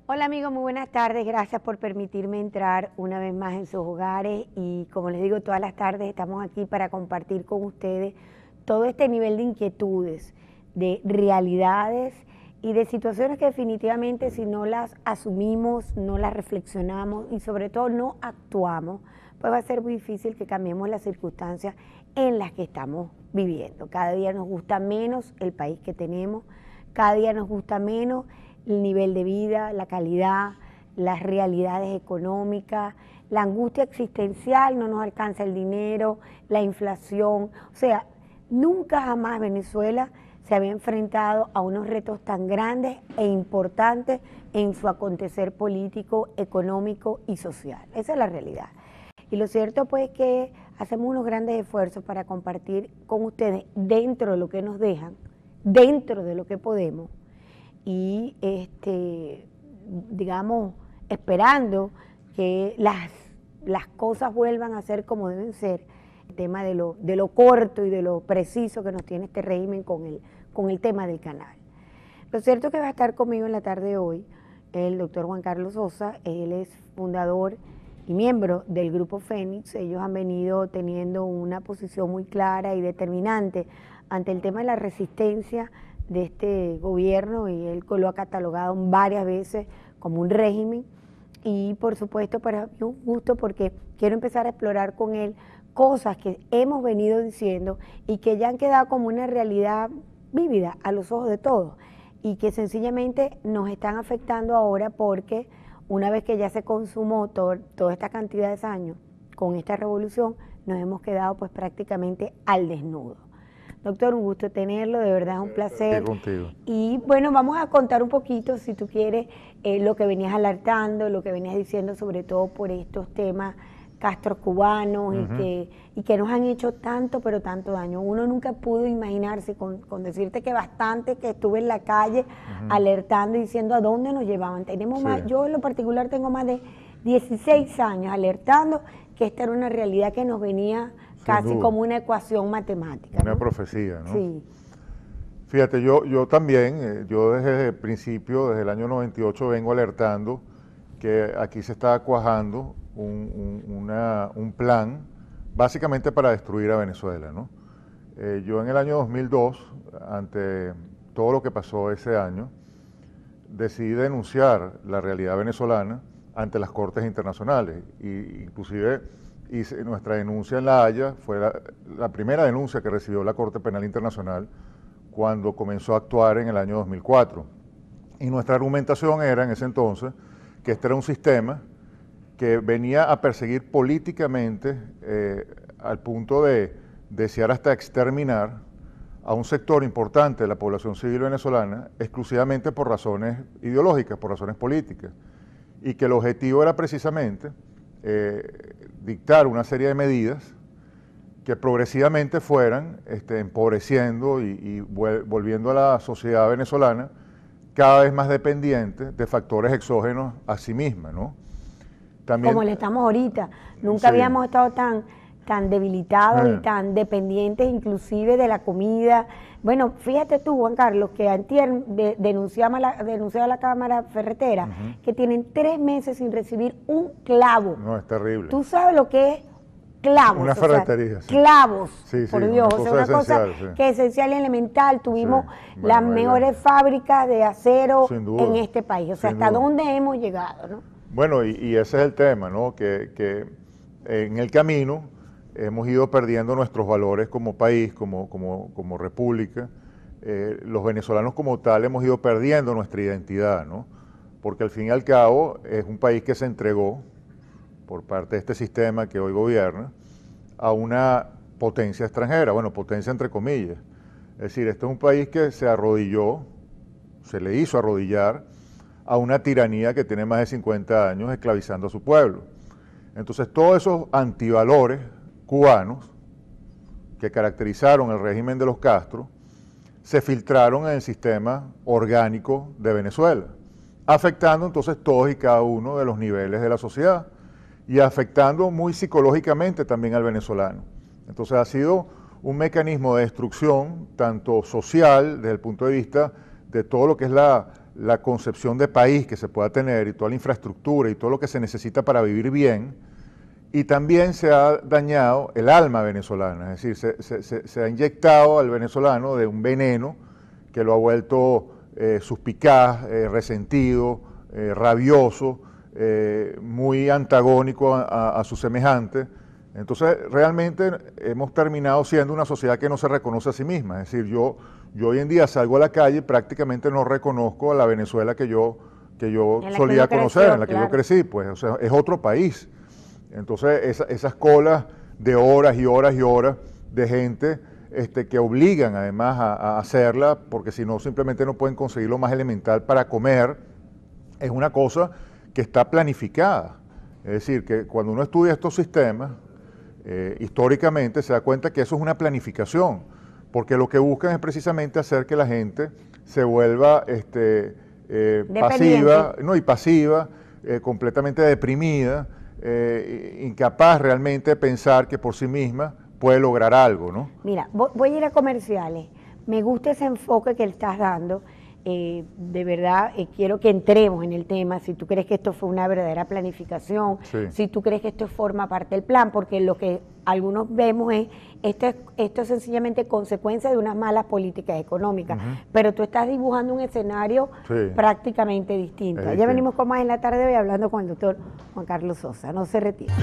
Hola amigos, muy buenas tardes, gracias por permitirme entrar una vez más en sus hogares y como les digo todas las tardes estamos aquí para compartir con ustedes todo este nivel de inquietudes, de realidades y de situaciones que definitivamente si no las asumimos, no las reflexionamos y sobre todo no actuamos, pues va a ser muy difícil que cambiemos las circunstancias en las que estamos viviendo. Cada día nos gusta menos el país que tenemos, cada día nos gusta menos el nivel de vida, la calidad, las realidades económicas, la angustia existencial, no nos alcanza el dinero, la inflación. O sea, nunca jamás Venezuela se había enfrentado a unos retos tan grandes e importantes en su acontecer político, económico y social. Esa es la realidad. Y lo cierto pues que hacemos unos grandes esfuerzos para compartir con ustedes dentro de lo que nos dejan, dentro de lo que podemos, y digamos, esperando que las cosas vuelvan a ser como deben ser, el tema de lo corto y de lo preciso que nos tiene este régimen con el tema del canal. Lo cierto es que va a estar conmigo en la tarde de hoy el doctor Juan Carlos Sosa. Él es fundador y miembro del Grupo Fénix. Ellos han venido teniendo una posición muy clara y determinante ante el tema de la resistencia de este gobierno y él lo ha catalogado varias veces como un régimen y por supuesto para mí es un gusto porque quiero empezar a explorar con él cosas que hemos venido diciendo y que ya han quedado como una realidad vívida a los ojos de todos y que sencillamente nos están afectando ahora porque una vez que ya se consumó toda esta cantidad de años con esta revolución nos hemos quedado pues prácticamente al desnudo. Doctor, un gusto tenerlo, de verdad es un placer. Contigo. Y bueno, vamos a contar un poquito, si tú quieres, lo que venías alertando, lo que venías diciendo, sobre todo por estos temas castrocubanos y que nos han hecho tanto, pero tanto daño. Uno nunca pudo imaginarse, con decirte que bastante que estuve en la calle alertando y diciendo a dónde nos llevaban. Tenemos más, yo en lo particular tengo más de 16 años alertando que esta era una realidad que nos venía casi como una ecuación matemática. Una profecía, ¿no? Sí. Fíjate, yo también, yo desde el principio, desde el año 98, vengo alertando que aquí se está cuajando un plan básicamente para destruir a Venezuela, ¿no? Yo en el año 2002, ante todo lo que pasó ese año, decidí denunciar la realidad venezolana ante las Cortes Internacionales, y inclusive nuestra denuncia en La Haya fue la primera denuncia que recibió la Corte Penal Internacional cuando comenzó a actuar en el año 2004. Y nuestra argumentación era en ese entonces que este era un sistema que venía a perseguir políticamente al punto de desear hasta exterminar a un sector importante de la población civil venezolana exclusivamente por razones ideológicas, por razones políticas, y que el objetivo era precisamente dictar una serie de medidas que progresivamente fueran empobreciendo y volviendo a la sociedad venezolana cada vez más dependiente de factores exógenos a sí misma, ¿no? También, como le estamos ahorita, nunca habíamos estado tan debilitados y tan dependientes inclusive de la comida. Bueno, fíjate tú, Juan Carlos, que antier denunciaba a la Cámara Ferretera que tienen 3 meses sin recibir un clavo. No, es terrible. ¿Tú sabes lo que es clavos? Una ferretería. Sí. Clavos, sí, por Dios. Una cosa que es esencial y elemental. Tuvimos las mejores fábricas de acero en este país. O sea, hasta dónde hemos llegado, ¿no? Bueno, y ese es el tema, ¿no? Que en el camino hemos ido perdiendo nuestros valores como país, como república. Los venezolanos como tal hemos ido perdiendo nuestra identidad, ¿no? Porque al fin y al cabo es un país que se entregó por parte de este sistema que hoy gobierna a una potencia extranjera, bueno, potencia entre comillas. Es decir, este es un país que se arrodilló, se le hizo arrodillar a una tiranía que tiene más de 50 años esclavizando a su pueblo. Entonces, todos esos antivalores cubanos que caracterizaron el régimen de los Castro se filtraron en el sistema orgánico de Venezuela. afectando entonces todos y cada uno de los niveles de la sociedad y afectando muy psicológicamente también al venezolano. Entonces ha sido un mecanismo de destrucción tanto social desde el punto de vista de todo lo que es la concepción de país que se pueda tener y toda la infraestructura y todo lo que se necesita para vivir bien, y también se ha dañado el alma venezolana, es decir, se ha inyectado al venezolano de un veneno que lo ha vuelto suspicaz, resentido, rabioso, muy antagónico a sus semejantes. Entonces, realmente hemos terminado siendo una sociedad que no se reconoce a sí misma. Es decir, yo hoy en día salgo a la calle y prácticamente no reconozco a la Venezuela que yo solía conocer, en la que yo crecí, pues, o sea, es otro país. Entonces, esas colas de horas y horas y horas de gente que obligan además a hacerla, porque si no, simplemente no pueden conseguir lo más elemental para comer, es una cosa que está planificada. Es decir, que cuando uno estudia estos sistemas, históricamente se da cuenta que eso es una planificación, porque lo que buscan es precisamente hacer que la gente se vuelva pasiva, completamente deprimida, incapaz realmente de pensar que por sí misma puede lograr algo, ¿no? Mira, voy a ir a comerciales. Me gusta ese enfoque que le estás dando. De verdad, quiero que entremos en el tema, si tú crees que esto fue una verdadera planificación, Sí. si tú crees que esto forma parte del plan, porque lo que algunos vemos es, esto es sencillamente consecuencia de unas malas políticas económicas, pero tú estás dibujando un escenario prácticamente distinto. Ya venimos con más en la tarde de hoy hablando con el doctor Juan Carlos Sosa, no se retire.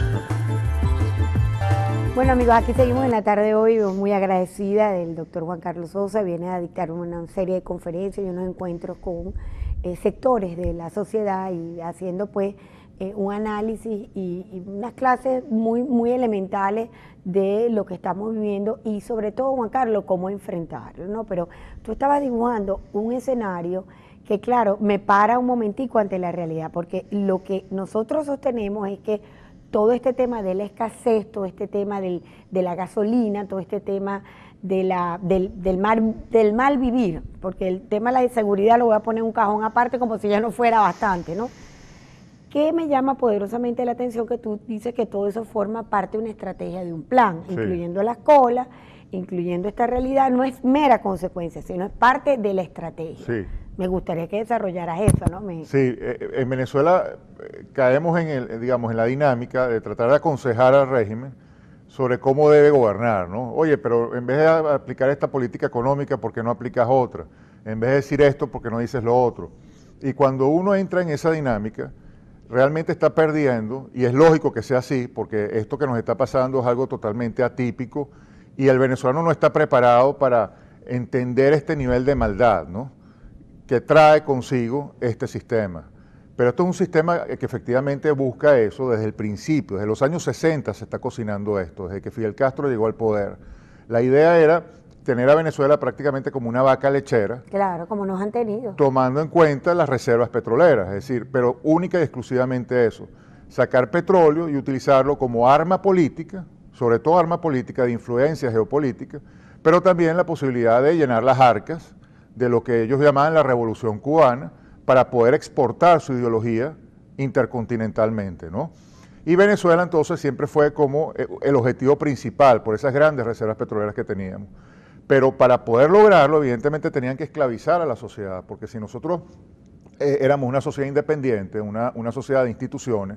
Bueno, amigos, aquí seguimos en la tarde de hoy, muy agradecida del doctor Juan Carlos Sosa. Viene a dictar una serie de conferencias y unos encuentros con sectores de la sociedad y haciendo pues un análisis y unas clases muy elementales de lo que estamos viviendo y sobre todo, Juan Carlos, cómo enfrentarlo, ¿no? Pero tú estabas dibujando un escenario que, claro, me para un momentico ante la realidad, porque lo que nosotros sostenemos es que todo este tema de la escasez, todo este tema de la gasolina, todo este tema del mal vivir, porque el tema de la inseguridad lo voy a poner en un cajón aparte como si ya no fuera bastante, ¿no? Que me llama poderosamente la atención que tú dices que todo eso forma parte de una estrategia de un plan, incluyendo las colas, incluyendo esta realidad, no es mera consecuencia, sino es parte de la estrategia. Sí. Me gustaría que desarrollaras eso, ¿no? Sí, en Venezuela caemos en la dinámica de tratar de aconsejar al régimen sobre cómo debe gobernar, ¿no? Oye, pero en vez de aplicar esta política económica, ¿por qué no aplicas otra? En vez de decir esto, ¿por qué no dices lo otro? Y cuando uno entra en esa dinámica, realmente está perdiendo, y es lógico que sea así, porque esto que nos está pasando es algo totalmente atípico, y el venezolano no está preparado para entender este nivel de maldad, ¿no?, que trae consigo este sistema. Pero esto es un sistema que efectivamente busca eso desde el principio, desde los años 60 se está cocinando esto, desde que Fidel Castro llegó al poder. La idea era tener a Venezuela prácticamente como una vaca lechera. Claro, como nos han tenido. Tomando en cuenta las reservas petroleras, es decir, pero única y exclusivamente eso. Sacar petróleo y utilizarlo como arma política, sobre todo arma política de influencia geopolítica, pero también la posibilidad de llenar las arcas de lo que ellos llamaban la Revolución Cubana, para poder exportar su ideología intercontinentalmente, ¿no? Y Venezuela entonces siempre fue como el objetivo principal por esas grandes reservas petroleras que teníamos. Pero para poder lograrlo, evidentemente tenían que esclavizar a la sociedad, porque si nosotros éramos una sociedad independiente, una sociedad de instituciones,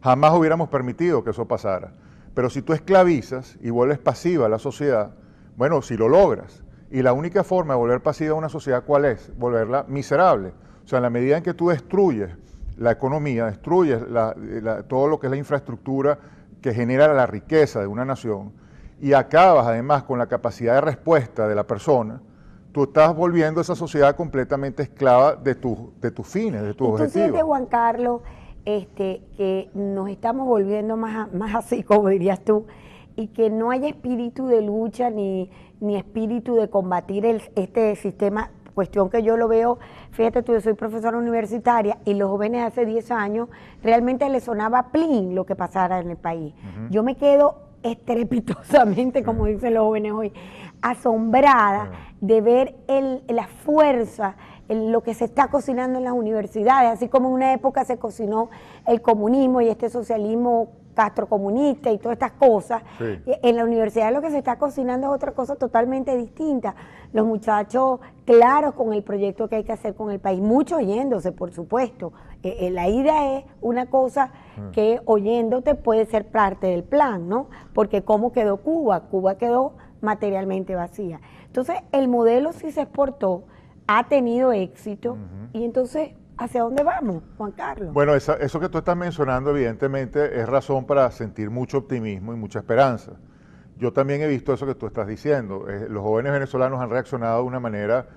jamás hubiéramos permitido que eso pasara. Pero si tú esclavizas y vuelves pasiva a la sociedad, bueno, si lo logras. Y la única forma de volver pasiva a una sociedad, ¿cuál es? Volverla miserable. O sea, en la medida en que tú destruyes la economía, destruyes todo lo que es la infraestructura que genera la riqueza de una nación y acabas además con la capacidad de respuesta de la persona, tú estás volviendo a esa sociedad completamente esclava de tus fines, de tus objetivos. ¿Tú sientes, Juan Carlos, que nos estamos volviendo más así, como dirías tú, y que no hay espíritu de lucha ni espíritu de combatir este sistema? Cuestión que yo lo veo, fíjate tú, yo soy profesora universitaria y los jóvenes hace 10 años realmente les sonaba plin lo que pasara en el país. Yo me quedo estrepitosamente, como dicen los jóvenes hoy, asombrada de ver la fuerza lo que se está cocinando en las universidades, así como en una época se cocinó el comunismo y este socialismo castrocomunista y todas estas cosas. Sí. En la universidad lo que se está cocinando es otra cosa totalmente distinta. Los muchachos claros con el proyecto que hay que hacer con el país, muchos oyéndose, por supuesto. La idea es una cosa que oyéndote puede ser parte del plan, ¿no? Porque ¿cómo quedó Cuba? Cuba quedó materialmente vacía. Entonces, el modelo sí se exportó, ha tenido éxito, y entonces, ¿hacia dónde vamos, Juan Carlos? Bueno, eso que tú estás mencionando evidentemente es razón para sentir mucho optimismo y mucha esperanza. Yo también he visto eso que tú estás diciendo. Los jóvenes venezolanos han reaccionado de una manera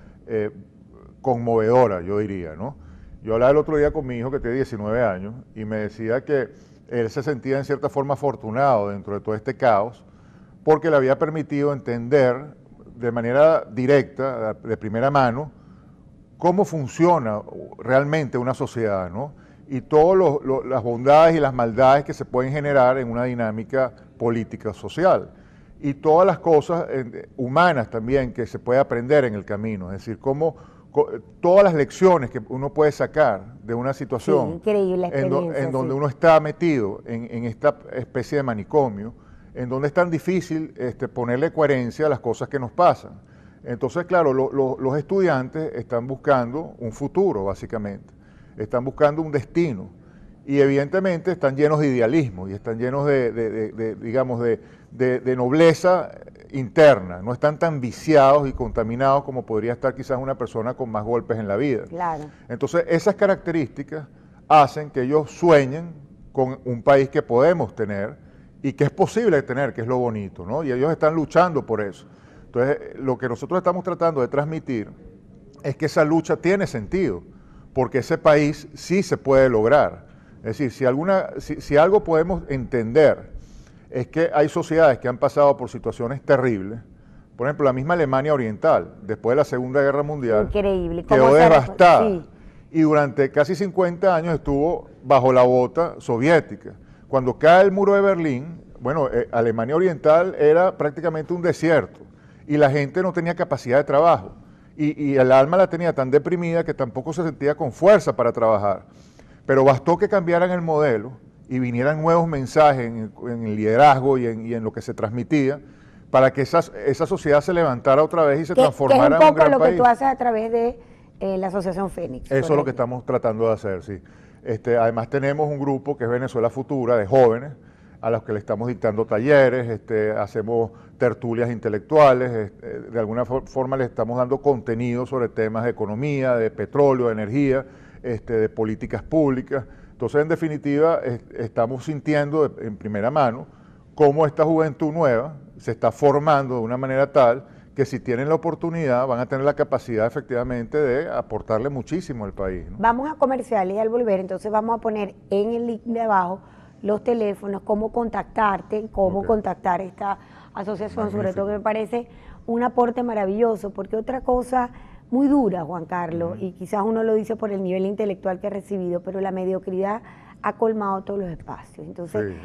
conmovedora, yo diría, ¿no? Yo hablaba el otro día con mi hijo que tiene 19 años y me decía que él se sentía en cierta forma afortunado dentro de todo este caos porque le había permitido entender de manera directa, de primera mano, cómo funciona realmente una sociedad, ¿no? Y todas las bondades y las maldades que se pueden generar en una dinámica política social. Y todas las cosas humanas también que se puede aprender en el camino. Es decir, todas las lecciones que uno puede sacar de una situación sí, increíble experiencia, en donde uno está metido en esta especie de manicomio, en donde es tan difícil ponerle coherencia a las cosas que nos pasan. Entonces, claro, los estudiantes están buscando un futuro, básicamente. Están buscando un destino. Y evidentemente están llenos de idealismo y están llenos de nobleza interna. No están tan viciados y contaminados como podría estar quizás una persona con más golpes en la vida. Claro. Entonces, esas características hacen que ellos sueñen con un país que podemos tener y que es posible tener, que es lo bonito, ¿no? Y ellos están luchando por eso. Entonces, lo que nosotros estamos tratando de transmitir es que esa lucha tiene sentido, porque ese país sí se puede lograr. Es decir, si algo podemos entender es que hay sociedades que han pasado por situaciones terribles. Por ejemplo, la misma Alemania Oriental, después de la Segunda Guerra Mundial, increíble, quedó devastada. Sí. Y durante casi 50 años estuvo bajo la bota soviética. Cuando cae el muro de Berlín, bueno, Alemania Oriental era prácticamente un desierto y la gente no tenía capacidad de trabajo. Y el alma la tenía tan deprimida que tampoco se sentía con fuerza para trabajar. Pero bastó que cambiaran el modelo y vinieran nuevos mensajes en el liderazgo y en lo que se transmitía para que esa sociedad se levantara otra vez y se transformara en un gran país. Que es un poco lo que tú haces a través de la Asociación Fénix. Eso es lo que estamos tratando de hacer, sí. Además tenemos un grupo que es Venezuela Futura, de jóvenes, a los que le estamos dictando talleres, hacemos tertulias intelectuales, de alguna forma le estamos dando contenido sobre temas de economía, de petróleo, de energía, de políticas públicas. Entonces, en definitiva, estamos sintiendo en primera mano cómo esta juventud nueva se está formando de una manera tal que si tienen la oportunidad van a tener la capacidad efectivamente de aportarle muchísimo al país, ¿no? Vamos a comerciales y al volver, entonces vamos a poner en el link de abajo los teléfonos, cómo contactarte, cómo contactar esta asociación. Magnífico. Sobre todo que me parece un aporte maravilloso, porque otra cosa muy dura, Juan Carlos, y quizás uno lo dice por el nivel intelectual que ha recibido, pero la mediocridad ha colmado todos los espacios. Entonces, sí,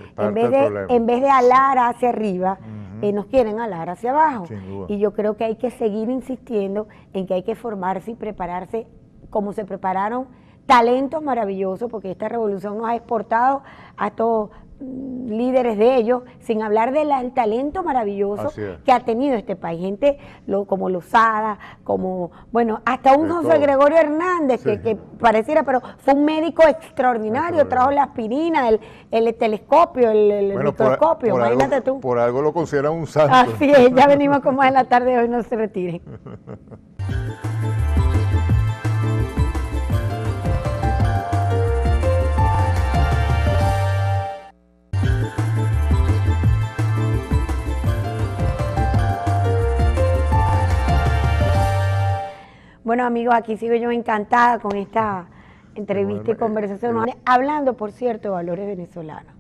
en vez de alar hacia arriba, nos quieren alar hacia abajo. Sin duda. Y yo creo que hay que seguir insistiendo en que hay que formarse y prepararse como se prepararon talentos maravillosos, porque esta revolución nos ha exportado a estos líderes de ellos, sin hablar del talento maravilloso que ha tenido este país, gente como Lozada, como, bueno, hasta un José Gregorio Hernández, sí, que pareciera, pero fue un médico extraordinario, trajo la aspirina, el telescopio, el microscopio, imagínate tú. Por algo lo consideran un santo. Así es, ya venimos con más en la tarde de hoy, no se retiren. Bueno, amigos, aquí sigo yo encantada con esta entrevista y conversación, hablando, por cierto, de valores venezolanos.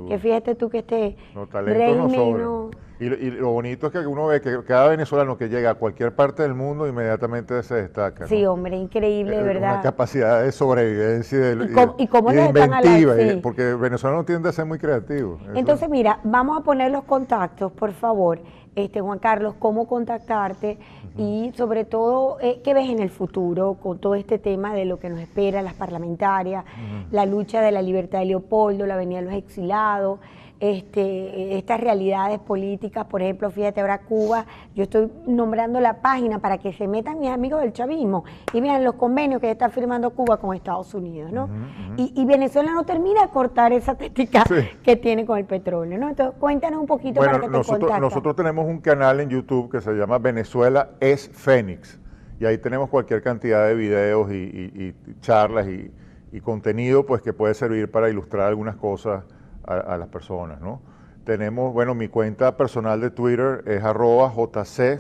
Que fíjate tú que este régimen... Y lo bonito es que uno ve que cada venezolano que llega a cualquier parte del mundo inmediatamente se destaca, ¿no? Sí, hombre, increíble, ¿verdad? Una capacidad de sobrevivencia ¿Y cómo y los de están inventiva, sí. porque el venezolano tiende a ser muy creativo. Entonces, mira, vamos a poner los contactos, por favor, Juan Carlos, cómo contactarte y sobre todo, qué ves en el futuro con todo este tema de lo que nos espera, las parlamentarias, la lucha de la libertad de Leopoldo, la avenida de los exilados, estas realidades políticas, por ejemplo, fíjate ahora Cuba, yo estoy nombrando la página para que se metan mis amigos del chavismo y vean los convenios que está firmando Cuba con Estados Unidos, ¿no? Y Venezuela no termina de cortar esa técnica que tiene con el petróleo, ¿no? Entonces, cuéntanos un poquito para que te contacten. Nosotros tenemos un canal en YouTube que se llama Venezuela es Fénix, y ahí tenemos cualquier cantidad de videos y charlas y contenido pues que puede servir para ilustrar algunas cosas a las personas, ¿no? Tenemos, bueno, mi cuenta personal de Twitter es @JC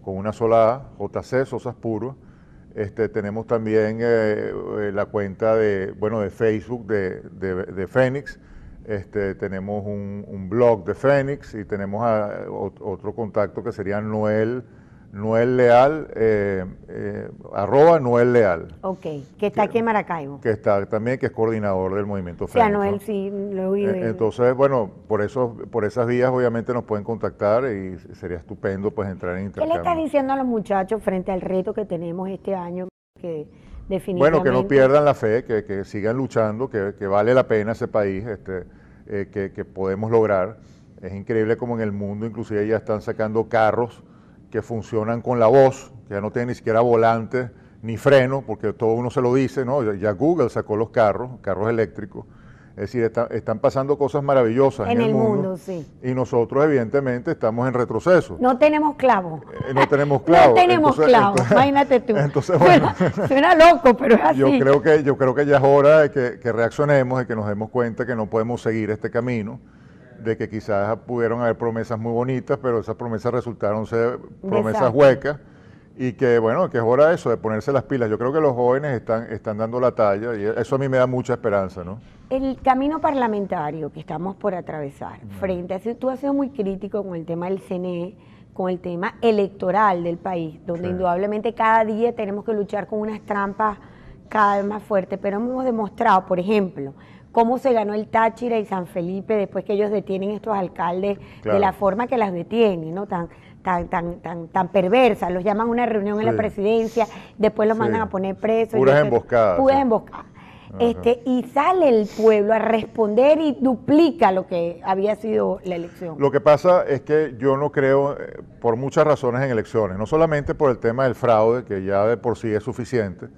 con una sola A, JC Sosas Puro. Tenemos también la cuenta de Facebook de Fénix. Tenemos un blog de Fénix y tenemos otro contacto que sería Noel Leal, @Noel Leal. Ok, que está aquí en Maracaibo. Que está también, que es coordinador del movimiento Fénix. Sí, Noel, ¿no? Sí, lo he oído. Entonces, bueno, por esas vías obviamente nos pueden contactar y sería estupendo pues entrar en intercambio. ¿Qué le estás diciendo a los muchachos frente al reto que tenemos este año? Que definitivamente... Bueno, que no pierdan la fe, que sigan luchando, que vale la pena ese país, que podemos lograr. Es increíble como en el mundo inclusive ya están sacando carros que funcionan con la voz, que ya no tienen ni siquiera volante ni freno, porque todo uno se lo dice, ¿no? Ya Google sacó los carros eléctricos. Es decir, están pasando cosas maravillosas en el mundo, sí. Y nosotros evidentemente estamos en retroceso. No tenemos clavos. No tenemos clavos. No tenemos clavos, imagínate tú. Entonces, bueno, suena loco, pero es así. Yo creo que ya es hora de que reaccionemos y que nos demos cuenta que no podemos seguir este camino, de que quizás pudieron haber promesas muy bonitas, pero esas promesas resultaron ser promesas huecas, y que bueno, que es hora de eso, de ponerse las pilas. Yo creo que los jóvenes están dando la talla y eso a mí me da mucha esperanza, ¿no? El camino parlamentario que estamos por atravesar, tú has sido muy crítico con el tema del CNE, con el tema electoral del país, donde indudablemente cada día tenemos que luchar con unas trampas cada vez más fuertes, pero hemos demostrado, por ejemplo, cómo se ganó el Táchira y San Felipe después que ellos detienen estos alcaldes de la forma que las detienen, ¿no? Tan perversa, los llaman a una reunión en la presidencia, después los mandan a poner presos. Puras emboscadas. Puras emboscadas. Y sale el pueblo a responder y duplica lo que había sido la elección. Lo que pasa es que yo no creo, por muchas razones, en elecciones, no solamente por el tema del fraude, que ya de por sí es suficiente,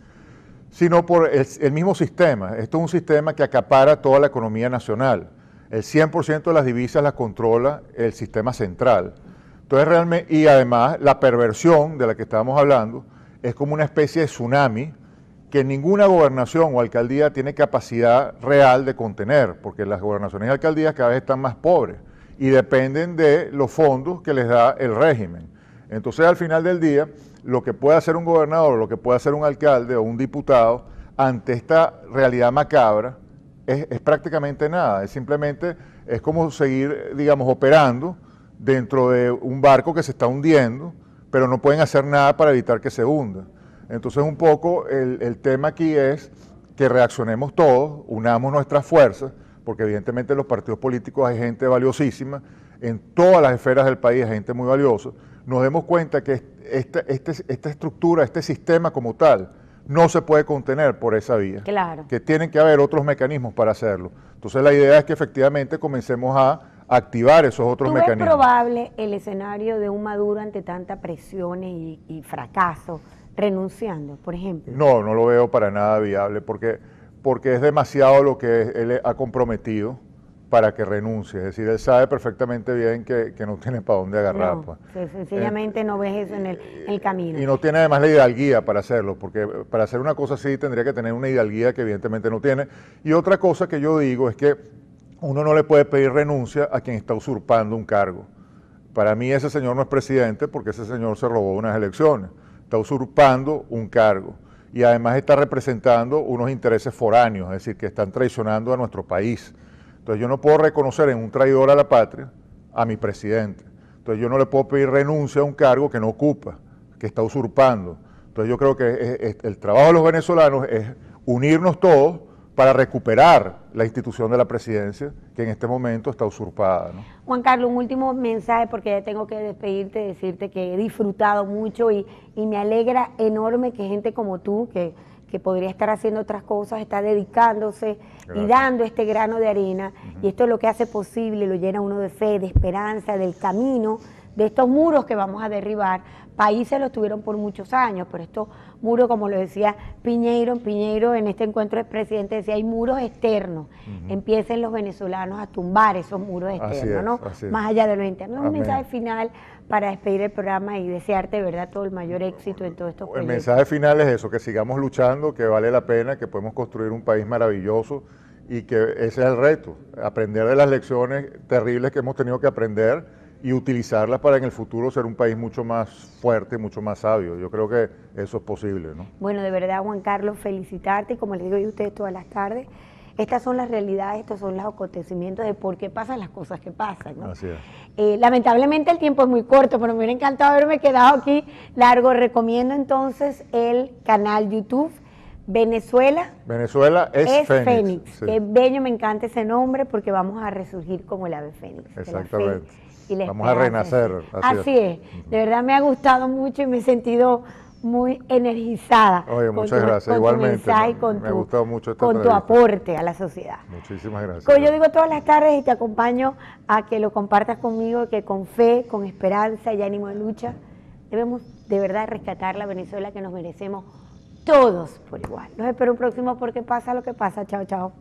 sino por el mismo sistema. Esto es un sistema que acapara toda la economía nacional. El 100% de las divisas las controla el sistema central. Entonces, realmente, y además la perversión de la que estábamos hablando es como una especie de tsunami que ninguna gobernación o alcaldía tiene capacidad real de contener, porque las gobernaciones y alcaldías cada vez están más pobres y dependen de los fondos que les da el régimen. Entonces, al final del día, lo que puede hacer un gobernador, lo que puede hacer un alcalde o un diputado ante esta realidad macabra es prácticamente nada. Es como seguir, digamos, operando dentro de un barco que se está hundiendo, pero no pueden hacer nada para evitar que se hunda. Entonces, un poco el tema aquí es que reaccionemos todos, unamos nuestras fuerzas, porque evidentemente en los partidos políticos hay gente valiosísima, en todas las esferas del país hay gente muy valiosa, nos demos cuenta que esta estructura, este sistema como tal, no se puede contener por esa vía. Claro. Que tienen que haber otros mecanismos para hacerlo. Entonces la idea es que efectivamente comencemos a activar esos otros mecanismos. ¿Tú ves probable el escenario de un Maduro ante tantas presiones y fracaso, renunciando, por ejemplo? No, no lo veo para nada viable, porque es demasiado lo que él ha comprometido para que renuncie. Es decir, él sabe perfectamente bien que no tiene para dónde agarrar. No, pues. Sencillamente no ves eso en el camino. Y no tiene además la hidalguía para hacerlo, porque para hacer una cosa así tendría que tener una hidalguía que evidentemente no tiene. Y otra cosa que yo digo es que uno no le puede pedir renuncia a quien está usurpando un cargo. Para mí ese señor no es presidente porque ese señor se robó unas elecciones. Está usurpando un cargo. Y además está representando unos intereses foráneos, es decir, que están traicionando a nuestro país. Entonces yo no puedo reconocer en un traidor a la patria a mi presidente. Entonces yo no le puedo pedir renuncia a un cargo que no ocupa, que está usurpando. Entonces yo creo que el trabajo de los venezolanos es unirnos todos para recuperar la institución de la presidencia, que en este momento está usurpada, ¿no? Juan Carlos, un último mensaje, porque ya tengo que despedirte, decirte que he disfrutado mucho y me alegra enorme que gente como tú, que podría estar haciendo otras cosas, está dedicándose y dando este grano de arena, y esto es lo que hace posible, lo llena uno de fe, de esperanza, del camino, de estos muros que vamos a derribar. Países los tuvieron por muchos años, pero estos muros, como lo decía Piñeiro en este encuentro del presidente, decía, hay muros externos. Empiecen los venezolanos a tumbar esos muros externos, ¿no? Más allá de los internos. Un mensaje final para despedir el programa y desearte, de verdad, todo el mayor éxito en todos estos proyectos. El mensaje final es eso, que sigamos luchando, que vale la pena, que podemos construir un país maravilloso y que ese es el reto, aprender de las lecciones terribles que hemos tenido que aprender y utilizarlas para en el futuro ser un país mucho más fuerte, mucho más sabio. Yo creo que eso es posible, ¿no? Bueno, de verdad, Juan Carlos, felicitarte, y como les digo yo a ustedes todas las tardes, estas son las realidades, estos son los acontecimientos de por qué pasan las cosas que pasan, ¿no? Así es. Lamentablemente el tiempo es muy corto, pero me hubiera encantado haberme quedado aquí largo. Recomiendo entonces el canal YouTube Venezuela es Fénix. Sí. Qué bello, me encanta ese nombre, porque vamos a resurgir como el ave fénix. Exactamente. Vamos a renacer. Así es. De verdad me ha gustado mucho y me he sentido muy energizada. Oye, muchas gracias. Igualmente. Me ha gustado mucho con tu aporte a la sociedad. Muchísimas gracias. Como yo digo todas las tardes, y te acompaño a que lo compartas conmigo, que con fe, con esperanza y ánimo de lucha, debemos de verdad rescatar la Venezuela que nos merecemos todos por igual. Los espero un próximo Porque Pasa Lo que Pasa. Chao, chao.